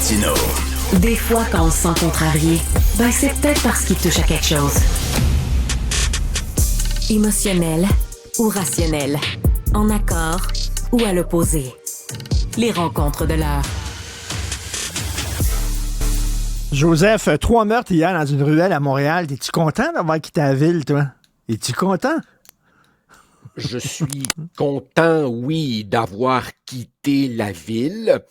Martino. Des fois, quand on se sent contrarié, c'est peut-être parce qu'il touche à quelque chose. Émotionnel ou rationnel. En accord ou à l'opposé. Les rencontres de l'heure. Joseph, 3 meurtres hier dans une ruelle à Montréal. Es-tu content d'avoir quitté la ville, toi? Es-tu content? Je suis content, oui, d'avoir quitté la ville,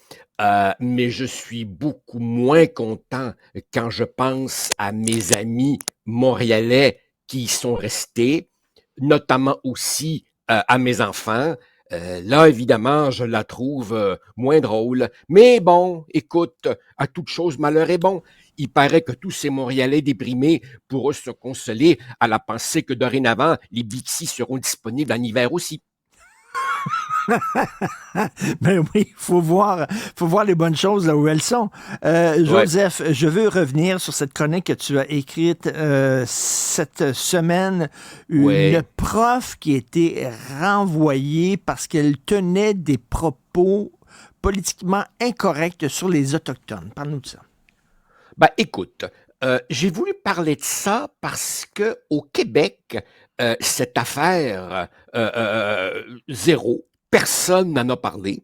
mais je suis beaucoup moins content quand je pense à mes amis montréalais qui y sont restés, notamment aussi à mes enfants. Là, évidemment, je la trouve moins drôle. Mais bon, écoute, à toute chose, malheur est bon. Il paraît que tous ces Montréalais déprimés pourront se consoler à la pensée que dorénavant, les Bixi seront disponibles en hiver aussi. Ben oui, faut voir les bonnes choses là où elles sont. Joseph, je veux revenir sur cette chronique que tu as écrite cette semaine. Une prof qui a été renvoyée parce qu'elle tenait des propos politiquement incorrects sur les Autochtones. Parle-nous de ça. Ben, écoute, j'ai voulu parler de ça parce que au Québec, cette affaire zéro, personne n'en a parlé.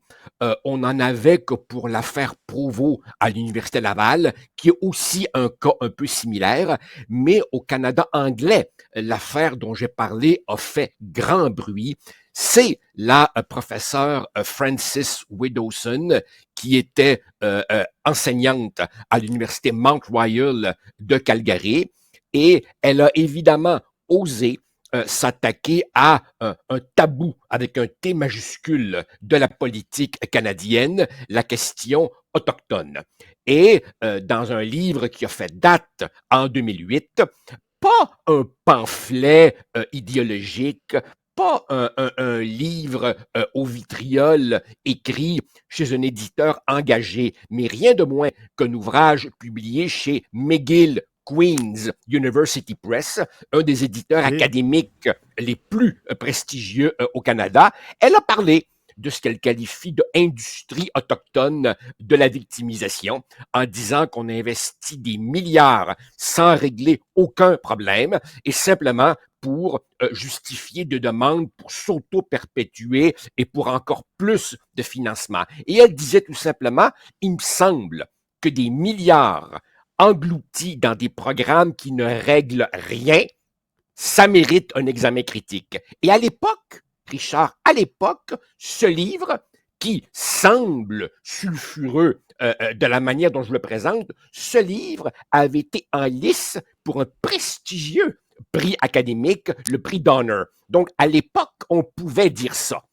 On n'en avait que pour l'affaire Provost à l'Université Laval, qui est aussi un cas un peu similaire, mais au Canada anglais, l'affaire dont j'ai parlé a fait grand bruit. C'est la professeure Frances Widdowson, qui était enseignante à l'Université Mount Royal de Calgary, et elle a évidemment osé s'attaquer à un tabou avec un T majuscule de la politique canadienne, la question autochtone. Et dans un livre qui a fait date en 2008, pas un pamphlet idéologique, pas un livre au vitriol écrit chez un éditeur engagé, mais rien de moins qu'un ouvrage publié chez McGill Queen's University Press, un des éditeurs académiques les plus prestigieux au Canada. Elle a parlé de ce qu'elle qualifie de industrie autochtone de la victimisation, en disant qu'on investit des milliards sans régler aucun problème et simplement pour justifier de demandes pour s'auto-perpétuer et pour encore plus de financement. Et elle disait tout simplement, il me semble que des milliards engloutis dans des programmes qui ne règlent rien, ça mérite un examen critique. Et à l'époque, Richard, à l'époque, ce livre, qui semble sulfureux de la manière dont je le présente, ce livre avait été en lice pour un prestigieux prix académique, le prix Donner. Donc, à l'époque, on pouvait dire ça.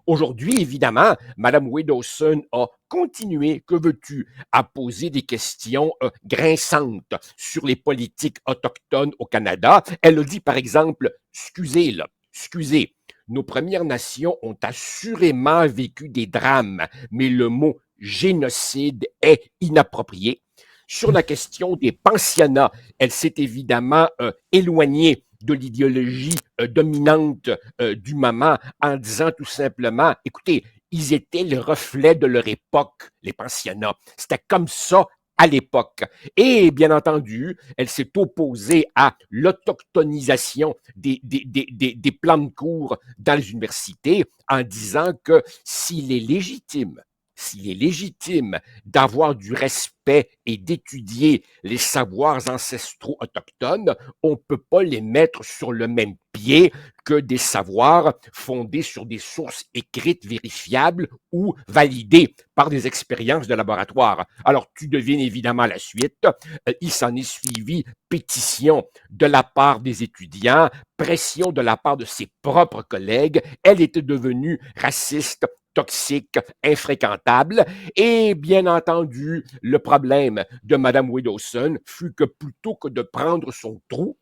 Aujourd'hui, évidemment, Mme Widdowson a continué, que veux-tu, à poser des questions grinçantes sur les politiques autochtones au Canada. Elle a dit, par exemple, excusez, nos Premières Nations ont assurément vécu des drames, mais le mot génocide est inapproprié. Sur la question des pensionnats, elle s'est évidemment éloignée de l'idéologie dominante du moment en disant tout simplement, écoutez, ils étaient le reflet de leur époque, les pensionnats. C'était comme ça à l'époque. Et bien entendu, elle s'est opposée à l'autochtonisation des plans de cours dans les universités en disant que s'il est légitime d'avoir du respect et d'étudier les savoirs ancestraux autochtones, on ne peut pas les mettre sur le même pied que des savoirs fondés sur des sources écrites, vérifiables ou validées par des expériences de laboratoire. Alors, tu devines évidemment la suite. Il s'en est suivi pétition de la part des étudiants, pression de la part de ses propres collègues. Elle était devenue raciste, toxique, infréquentable. Et bien entendu, le problème de Mme Widdowson fut que plutôt que de prendre son trou,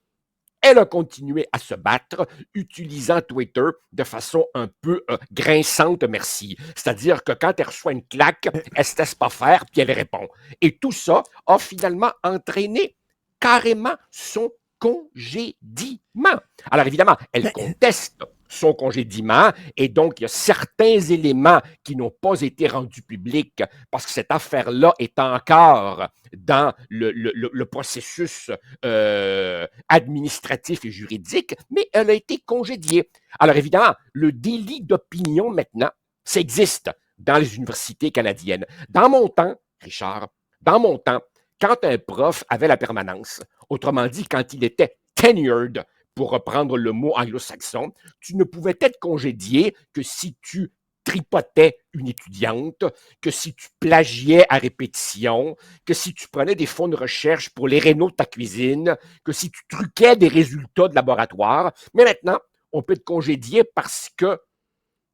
elle a continué à se battre, utilisant Twitter de façon un peu grinçante, merci. C'est-à-dire que quand elle reçoit une claque, elle se laisse pas faire, puis elle répond. Et tout ça a finalement entraîné carrément son congédiement. Alors évidemment, elle conteste son congédiement et donc il y a certains éléments qui n'ont pas été rendus publics parce que cette affaire-là est encore dans le processus administratif et juridique, mais elle a été congédiée. Alors évidemment, le délit d'opinion maintenant, ça existe dans les universités canadiennes. Dans mon temps, Richard, quand un prof avait la permanence, autrement dit, quand il était tenured, pour reprendre le mot anglo-saxon, tu ne pouvais être congédié que si tu tripotais une étudiante, que si tu plagiais à répétition, que si tu prenais des fonds de recherche pour les rénaux de ta cuisine, que si tu truquais des résultats de laboratoire. Mais maintenant, on peut te congédier parce que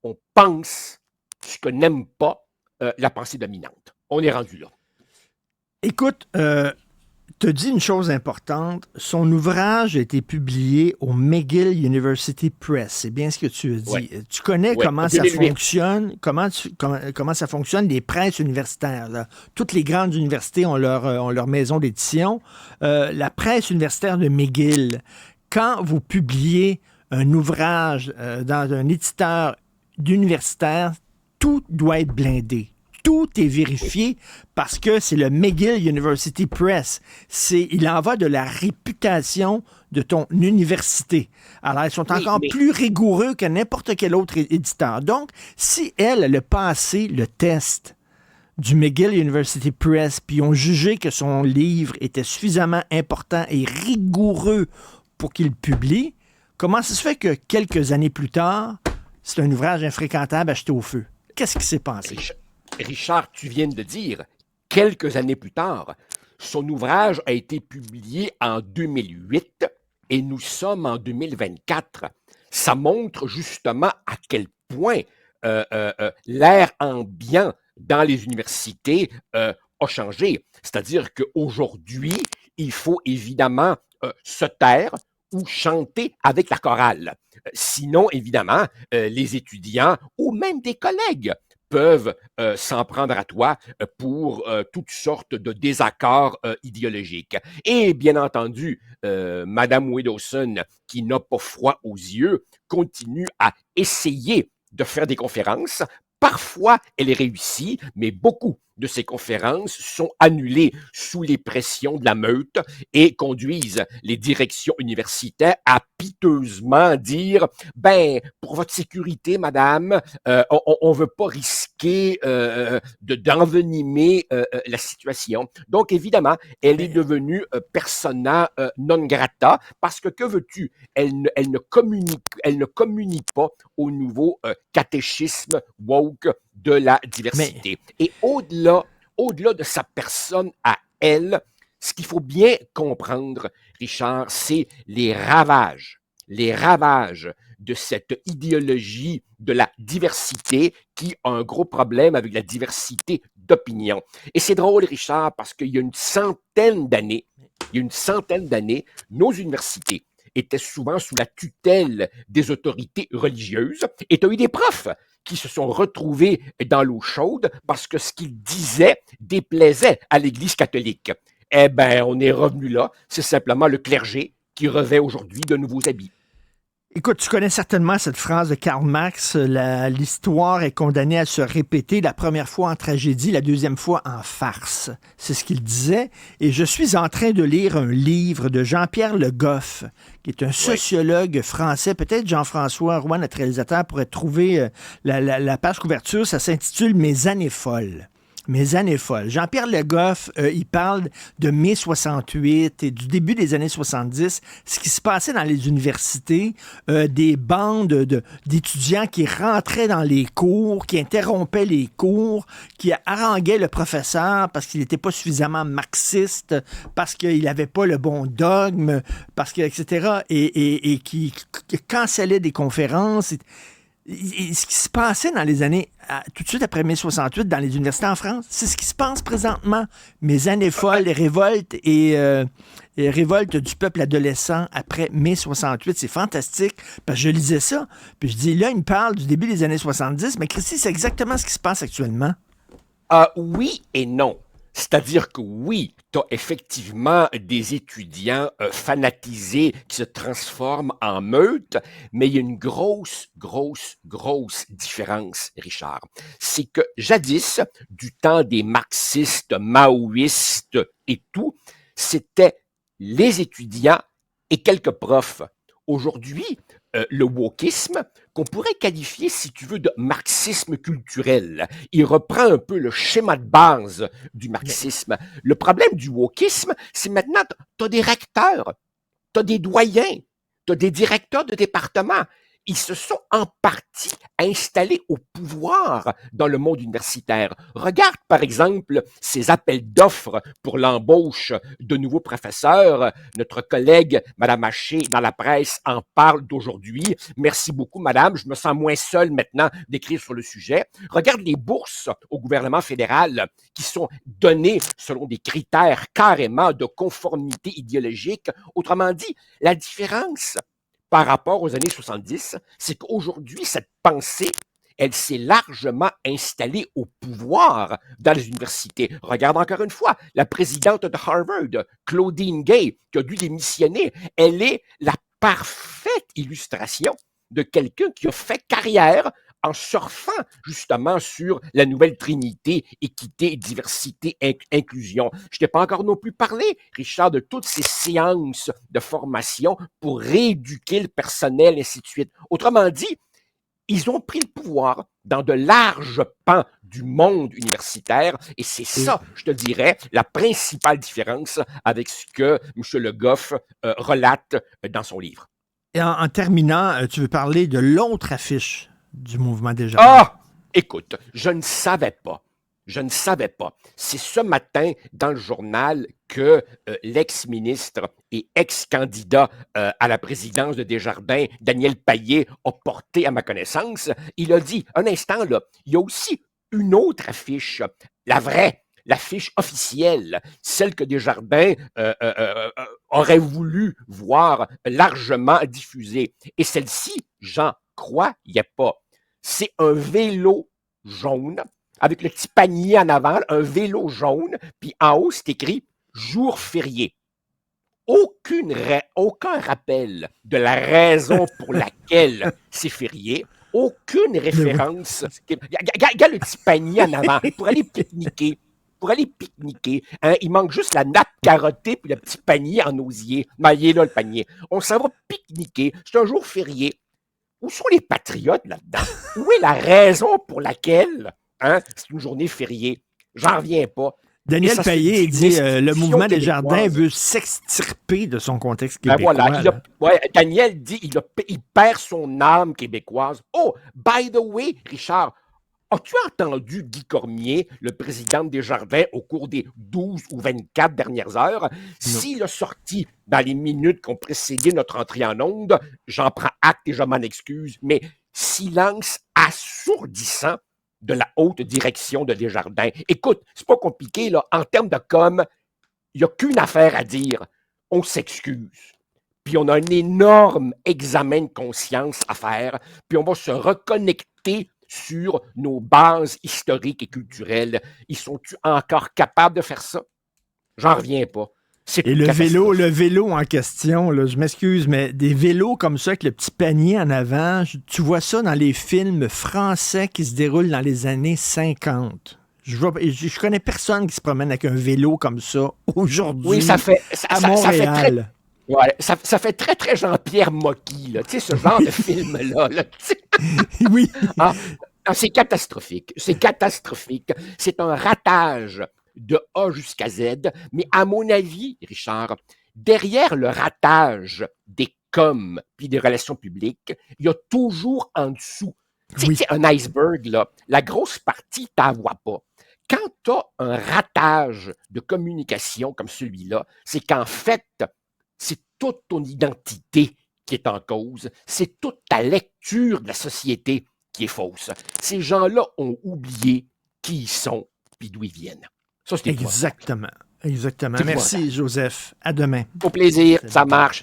on pense ce que n'aime pas la pensée dominante. On est rendu là. Écoute, te dis une chose importante. Son ouvrage a été publié au McGill University Press. C'est bien ce que tu as dit. Ouais. Tu connais comment ça 2008. fonctionne, comment ça fonctionne, les presses universitaires. Là. Toutes les grandes universités ont leur maison d'édition. La presse universitaire de McGill, quand vous publiez un ouvrage dans un éditeur d'universitaire, tout doit être blindé. Tout est vérifié parce que c'est le McGill University Press. Il en va de la réputation de ton université. Alors, ils sont encore plus rigoureux que n'importe quel autre éditeur. Donc, si elle a passé le test du McGill University Press, puis ont jugé que son livre était suffisamment important et rigoureux pour qu'il publie, comment ça se fait que quelques années plus tard, c'est un ouvrage infréquentable acheté au feu? Qu'est-ce qui s'est passé? Richard, tu viens de dire, quelques années plus tard, son ouvrage a été publié en 2008 et nous sommes en 2024. Ça montre justement à quel point l'air ambiant dans les universités a changé. C'est-à-dire qu'aujourd'hui, il faut évidemment se taire ou chanter avec la chorale. Sinon, évidemment, les étudiants ou même des collègues peuvent s'en prendre à toi pour toutes sortes de désaccords idéologiques. Et bien entendu, Madame Widdowson, qui n'a pas froid aux yeux, continue à essayer de faire des conférences. Parfois, elle réussit, mais beaucoup de ces conférences sont annulées sous les pressions de la meute et conduisent les directions universitaires à piteusement dire « Ben, pour votre sécurité, madame, on ne veut pas risquer d'envenimer la situation. » Donc, évidemment, elle est devenue persona non grata parce que veux-tu? Elle ne communique pas au nouveau catéchisme woke de la diversité. Et au-delà de sa personne à elle, ce qu'il faut bien comprendre, Richard, c'est les ravages de cette idéologie de la diversité qui a un gros problème avec la diversité d'opinion. Et c'est drôle, Richard, parce qu'il y a une centaine d'années, nos universités étaient souvent sous la tutelle des autorités religieuses et tu as eu des profs qui se sont retrouvés dans l'eau chaude parce que ce qu'ils disaient déplaisait à l'Église catholique. Eh bien, on est revenu là. C'est simplement le clergé qui revêt aujourd'hui de nouveaux habits. Écoute, tu connais certainement cette phrase de Karl Marx, l'histoire est condamnée à se répéter, la première fois en tragédie, la deuxième fois en farce. C'est ce qu'il disait. Et je suis en train de lire un livre de Jean-Pierre Le Goff, qui est un sociologue français. Peut-être Jean-François Roy, notre réalisateur, pourrait trouver la page couverture. Ça s'intitule « Mes années folles ». Mes années folles. Jean-Pierre Le Goff, il parle de mai 68 et du début des années 70, ce qui se passait dans les universités, des bandes d'étudiants qui rentraient dans les cours, qui interrompaient les cours, qui haranguaient le professeur parce qu'il n'était pas suffisamment marxiste, parce qu'il n'avait pas le bon dogme, parce que, etc., et qui cancellaient des conférences. Ce qui se passait dans les années, tout de suite après mai 68, dans les universités en France, c'est ce qui se passe présentement. Mes années folles, les révoltes et révoltes du peuple adolescent après mai 68, c'est fantastique, parce que je lisais ça, puis je dis, là, il me parle du début des années 70, mais Christy, c'est exactement ce qui se passe actuellement. Oui et non. C'est-à-dire que oui, tu as effectivement des étudiants fanatisés qui se transforment en meute, mais il y a une grosse différence, Richard. C'est que jadis, du temps des marxistes, maoïstes et tout, c'était les étudiants et quelques profs. Aujourd'hui, le wokisme, qu'on pourrait qualifier, si tu veux, de marxisme culturel, il reprend un peu le schéma de base du marxisme. Le problème du wokisme, c'est maintenant, tu as des recteurs, tu as des doyens, tu as des directeurs de département. Ils se sont en partie installés au pouvoir dans le monde universitaire. Regarde, par exemple, ces appels d'offres pour l'embauche de nouveaux professeurs. Notre collègue, Mme Haché, dans la presse, en parle d'aujourd'hui. Merci beaucoup, madame. Je me sens moins seul maintenant d'écrire sur le sujet. Regarde les bourses au gouvernement fédéral qui sont données selon des critères carrément de conformité idéologique. Autrement dit, la différence par rapport aux années 70, c'est qu'aujourd'hui, cette pensée, elle s'est largement installée au pouvoir dans les universités. Regarde encore une fois, la présidente de Harvard, Claudine Gay, qui a dû démissionner, elle est la parfaite illustration de quelqu'un qui a fait carrière en surfant justement sur la nouvelle trinité, équité, diversité, inclusion. Je t'ai pas encore non plus parlé, Richard, de toutes ces séances de formation pour rééduquer le personnel, et ainsi de suite. Autrement dit, ils ont pris le pouvoir dans de larges pans du monde universitaire, et c'est ça, je te dirais, la principale différence avec ce que M. Le Goff relate dans son livre. Et en terminant, tu veux parler de l'autre affiche du mouvement Desjardins. Ah! Écoute, je ne savais pas. C'est ce matin dans le journal que l'ex-ministre et ex-candidat à la présidence de Desjardins, Daniel Payet, a porté à ma connaissance. Il a dit, un instant, là, il y a aussi une autre affiche, la vraie, l'affiche officielle, celle que Desjardins aurait voulu voir largement diffusée. Et celle-ci, j'en croyais pas. C'est un vélo jaune, avec le petit panier en avant, un vélo jaune, puis en haut, c'est écrit « Jour férié ». Aucun rappel de la raison pour laquelle c'est férié, aucune référence. Regarde le petit panier en avant, pour aller pique-niquer. Hein, il manque juste la nappe carottée puis le petit panier en osier. Mais il est là, le panier. On s'en va pique-niquer. C'est un jour férié. Où sont les patriotes là-dedans? Où est la raison pour laquelle c'est une journée fériée? J'en reviens pas. Daniel Payet dit le mouvement Desjardins veut s'extirper de son contexte québécois. Voilà, Daniel dit il perd son âme québécoise. Oh, by the way, Richard, as-tu entendu Guy Cormier, le président de Desjardins, au cours des 12 ou 24 dernières heures? S'il a sorti dans les minutes qui ont précédé notre entrée en onde, j'en prends acte et je m'en excuse, mais silence assourdissant de la haute direction de Desjardins. Écoute, c'est pas compliqué, là. En termes de com, il n'y a qu'une affaire à dire. On s'excuse. Puis on a un énorme examen de conscience à faire, puis on va se reconnecter sur nos bases historiques et culturelles. Ils sont-tu encore capables de faire ça? J'en reviens pas. Et le vélo en question, là, je m'excuse, mais des vélos comme ça avec le petit panier en avant, tu vois ça dans les films français qui se déroulent dans les années 50. Je connais personne qui se promène avec un vélo comme ça aujourd'hui à Montréal. Ça fait très, très Jean-Pierre Mocky, là, tu sais, ce genre de film-là. Là, oui. C'est catastrophique. C'est un ratage de A jusqu'à Z. Mais à mon avis, Richard, derrière le ratage des coms puis des relations publiques, il y a toujours en dessous, tu sais, un iceberg, là, la grosse partie, tu la vois pas. Quand tu as un ratage de communication comme celui-là, c'est qu'en fait, c'est toute ton identité qui est en cause, c'est toute ta lecture de la société qui est fausse. Ces gens-là ont oublié qui ils sont puis d'où ils viennent. Ça, Exactement. Merci, Joseph. À demain. Au plaisir. Ça marche.